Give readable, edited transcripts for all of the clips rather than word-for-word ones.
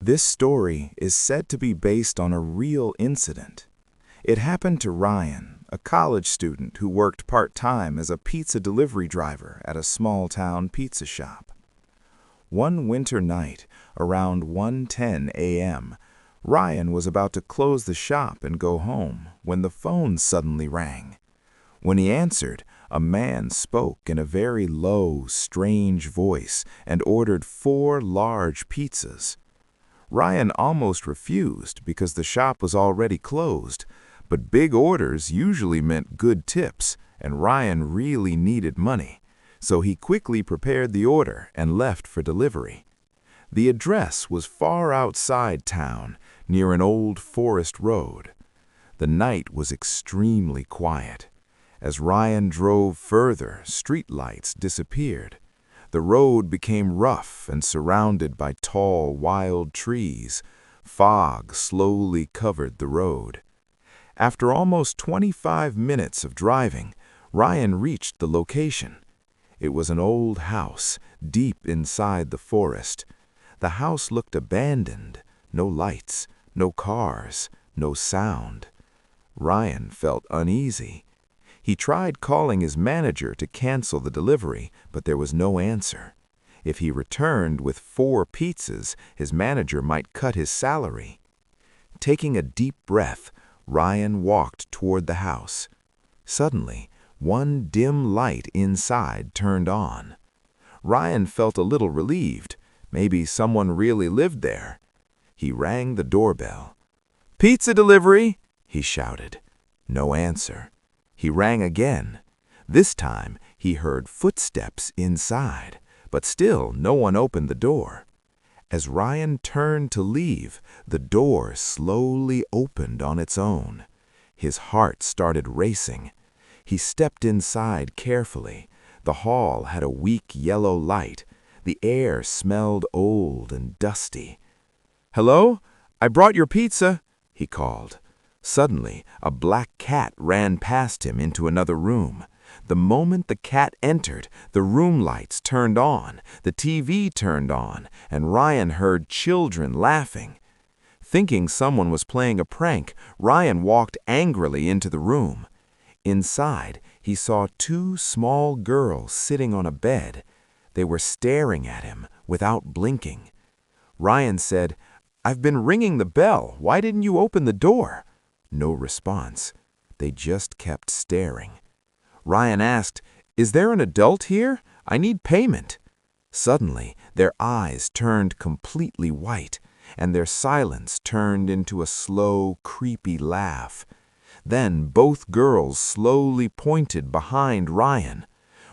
This story is said to be based on a real incident. It happened to Ryan, a college student who worked part-time as a pizza delivery driver at a small-town pizza shop. One winter night, around 1:10 a.m., Ryan was about to close the shop and go home when the phone suddenly rang. When he answered, a man spoke in a very low, strange voice and ordered 4 large pizzas. Ryan almost refused because the shop was already closed, but big orders usually meant good tips, and Ryan really needed money, so he quickly prepared the order and left for delivery. The address was far outside town, near an old forest road. The night was extremely quiet. As Ryan drove further, streetlights disappeared. The road became rough and surrounded by tall, wild trees. Fog slowly covered the road. After almost 25 minutes of driving, Ryan reached the location. It was an old house, deep inside the forest. The house looked abandoned. No lights, no cars, no sound. Ryan felt uneasy. He tried calling his manager to cancel the delivery, but there was no answer. If he returned with 4 pizzas, his manager might cut his salary. Taking a deep breath, Ryan walked toward the house. Suddenly, one dim light inside turned on. Ryan felt a little relieved. Maybe someone really lived there. He rang the doorbell. "Pizza delivery!" he shouted. No answer. He rang again. This time, he heard footsteps inside, but still no one opened the door. As Ryan turned to leave, the door slowly opened on its own. His heart started racing. He stepped inside carefully. The hall had a weak yellow light. The air smelled old and dusty. "Hello? I brought your pizza," he called. Suddenly, a black cat ran past him into another room. The moment the cat entered, the room lights turned on, the TV turned on, and Ryan heard children laughing. Thinking someone was playing a prank, Ryan walked angrily into the room. Inside, he saw 2 small girls sitting on a bed. They were staring at him without blinking. Ryan said, "I've been ringing the bell. Why didn't you open the door?" No response. They just kept staring. Ryan asked, "Is there an adult here? I need payment." Suddenly, their eyes turned completely white, and their silence turned into a slow, creepy laugh. Then both girls slowly pointed behind Ryan.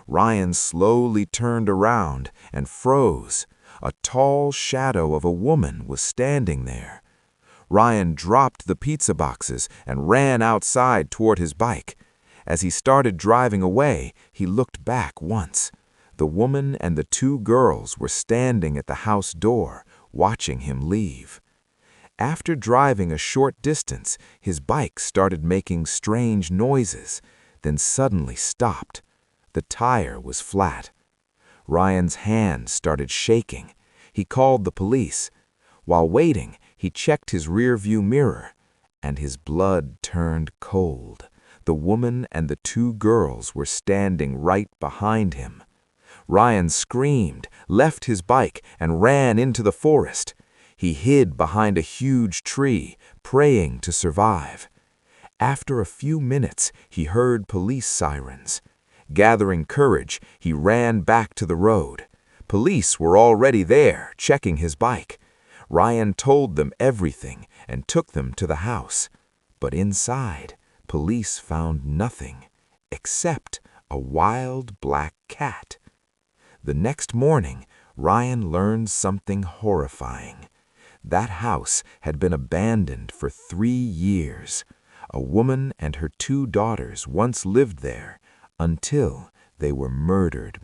Ryan slowly turned around and froze. A tall shadow of a woman was standing there. Ryan dropped the pizza boxes and ran outside toward his bike. As he started driving away, he looked back once. The woman and the 2 girls were standing at the house door, watching him leave. After driving a short distance, his bike started making strange noises, then suddenly stopped. The tire was flat. Ryan's hands started shaking. He called the police. While waiting, he checked his rearview mirror, and his blood turned cold. The woman and the 2 girls were standing right behind him. Ryan screamed, left his bike, and ran into the forest. He hid behind a huge tree, praying to survive. After a few minutes, he heard police sirens. Gathering courage, he ran back to the road. Police were already there, checking his bike. Ryan told them everything and took them to the house. But inside, police found nothing except a wild black cat. The next morning, Ryan learned something horrifying. That house had been abandoned for 3 years. A woman and her 2 daughters once lived there until they were murdered